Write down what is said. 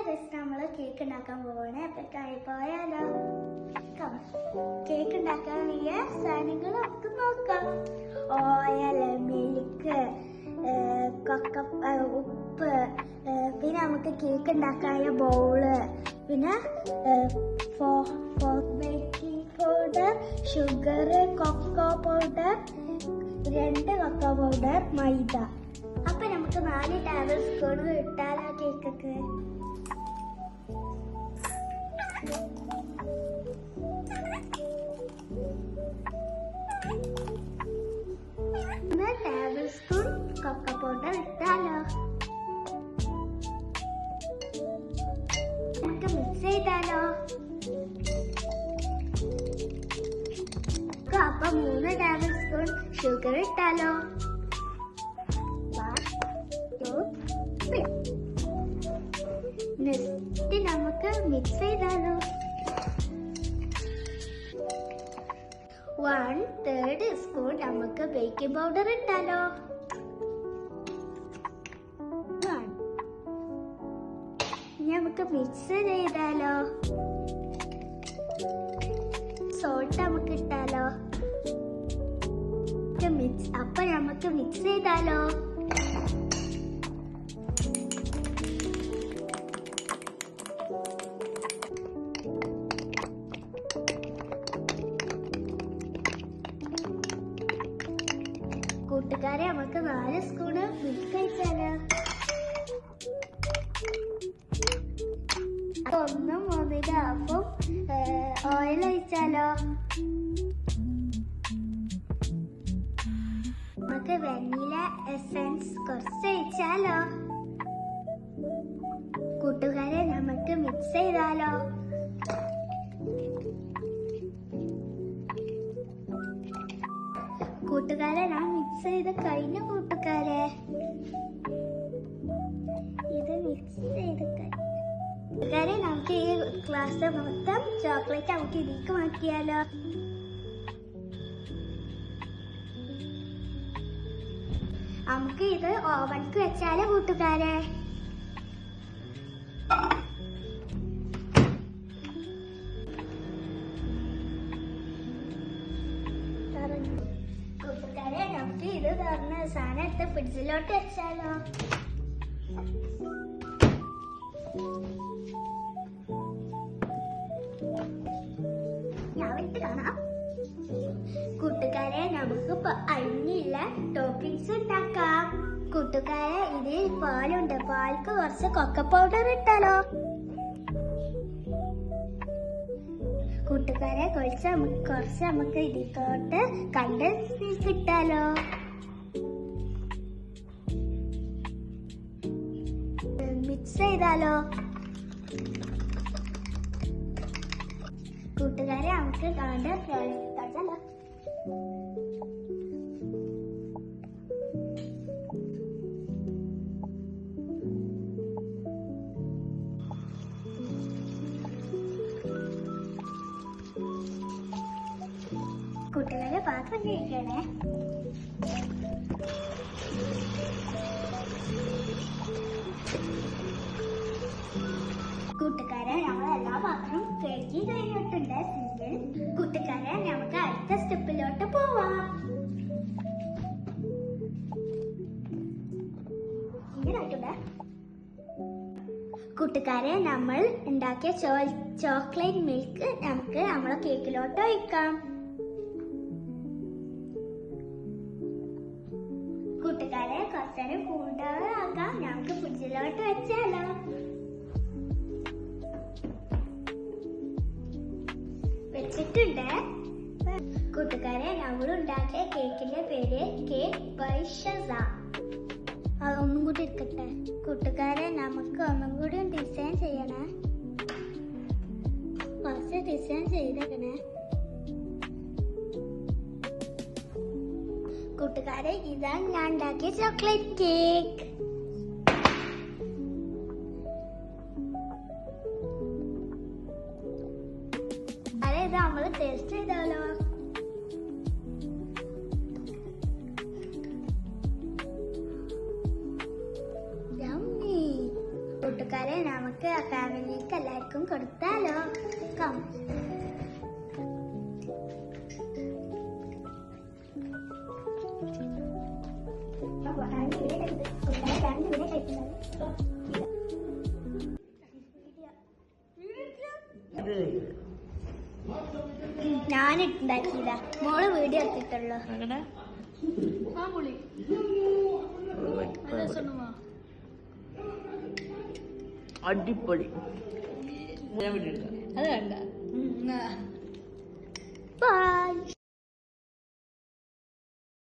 Just നമ്മള് cake ഉണ്ടാക്കാൻ പോവാണ്. അപ്പൊ പോയാലോ? കേക്ക് ഉണ്ടാക്കാൻ വേണ്ടിയ സാധനങ്ങൾ നമുക്ക് നോക്കാം. ഓയിൽ, മിൽക്ക്, ഉപ്പ്, പിന്നെ നമുക്ക് കേക്ക് ഉണ്ടാക്കാനുള്ള ബൗള്, പിന്നെ baking powder, sugar, cocoa powder, 2 cocoa powder, മൈദ. അപ്പൊ നമുക്ക് 4 ടേബിൾ സ്പൂൺ ഇട്ടാലോ കേക്കൊക്കെ? ടേബിൾ സ്പൂൺ കൊക്കോ പൗഡർ ഇട്ടാലോ? നമുക്ക് മിക്സ് ചെയ്താലോ? അപ്പൊ 3 ടേബിൾ സ്പൂൺ ഷുഗർ ഇട്ടാലോ? 1, 2, 3. നെക്സ്റ്റ് നമുക്ക് മിക്സ് ചെയ്താലോ? 1/3 സ്പൂൺ നമുക്ക് ബേക്കിംഗ് പൗഡർ ഇട്ടാലോ? 1. നമുക്ക് മിക്സ് ചെയ്താലോ? സോൾട്ട് നമുക്ക് ഇട്ടാലോ? അപ്പൊ നമുക്ക് മിക്സ് ചെയ്താലോ? കൂട്ടുകാരെ, നമുക്ക് 4 സ്പൂണ് മിൽക്ക് ഒഴിച്ചാലോ? 1 1/2 ഓയിൽ ഒഴിച്ചാലോ? നമുക്ക് വെനില എസൻസ് കുറച്ച് ഒഴിച്ചാലോ? കൂട്ടുകാരെ, നമുക്ക് മിക്സ് ചെയ്താലോ? കൂട്ടുകാരെ, ഞാൻ മിക്സ് ചെയ്ത് കഴിഞ്ഞു. കൂട്ടുകാരെ, ഇത് മിക്സ് ചെയ്ത് കൂട്ടുകാരെ, നമുക്ക് ഈ ഗ്ലാസ് മൊത്തം ചോക്ലേറ്റ് നമുക്ക് ഇതിലേക്ക് മാറ്റിയാലോ? നമുക്ക് ഇത് ഓവൻക്ക് വെച്ചാലോ? കൂട്ടുകാരെ, നമുക്ക് ഇത് തുറന്ന് സാധനം എടുത്ത് ഫ്രിഡ്ജിലോട്ട് വെച്ചാലോ? ഞാൻ കാണാം. കൂട്ടുകാരെ, നമുക്ക് അരിഞ്ഞില്ല ടോപ്പിംഗ്സ് ഉണ്ടാക്കാം. കൂട്ടുകാരെ, ഇതിൽ പാലുണ്ട്. പാൽക്ക് കുറച്ച് കൊക്കോ പൗഡർ ഇട്ടാലോ? കൂട്ടുകാരെ, കുറച്ച് നമുക്ക് ഇതിലോട്ട് കണ്ടൻസ് മിൽക്ക് ഇട്ടാലോ? മിക്സ് ചെയ്താലോ? കൂട്ടുകാരെ, നമുക്ക് തൊടച്ചാലോ? കൂട്ടുകാരെ, പാത്രം കഴിക്കണേ. കൂട്ടുകാരെ, നമ്മളെല്ലാ പാത്രവും കഴുകി കഴിഞ്ഞിട്ടുണ്ട്. കൂട്ടുകാരെ, നമുക്ക് അടുത്ത സ്റ്റെപ്പിലോട്ട് പോവാം. കൂട്ടുകാരെ, നമ്മൾ ഉണ്ടാക്കിയ ചോക്ലേറ്റ് മിൽക്ക് നമുക്ക് നമ്മളെ കേക്കിലോട്ട് ഒഴിക്കാം. കൂട്ടുകാരെ, കുറച്ചേരം കൂടുതലാക്കാം. നമുക്ക് ഫ്രിഡ്ജിലോട്ട് വെച്ചാലോ? വെച്ചിട്ടുണ്ട്. കൂട്ടുകാരെ, നമ്മൾ ഉണ്ടാക്കിയ കേക്കിന്റെ പേര് കേക്ക് ബൈ ഷസ. അതൊന്നും കൂടി ഇരിക്കട്ടെ. കൂട്ടുകാരെ, നമുക്ക് ഒന്നും കൂടി ഡിസൈൻ ചെയ്യണേ. കുറച്ച് ഡിസൈൻ ചെയ്തേക്കണേ. കൂട്ടുകാരെ, ഇതാണ് ഞാൻ ഉണ്ടാക്കിയ ചോക്ലേറ്റ് കേക്ക്. ഇത് നമ്മൾ ടേസ്റ്റ് ചെയ്താലോ? കൂട്ടുകാരെ നമുക്ക് ആ ഫാമിലിക്ക് എല്ലാവർക്കും കൊടുത്താലോ? കം. ഞാനിട്ടുണ്ടാക്കിയതാ. മോള് വീഡിയോ എടുത്തിട്ടുള്ളൂ. അടിപൊളി. ബൈ.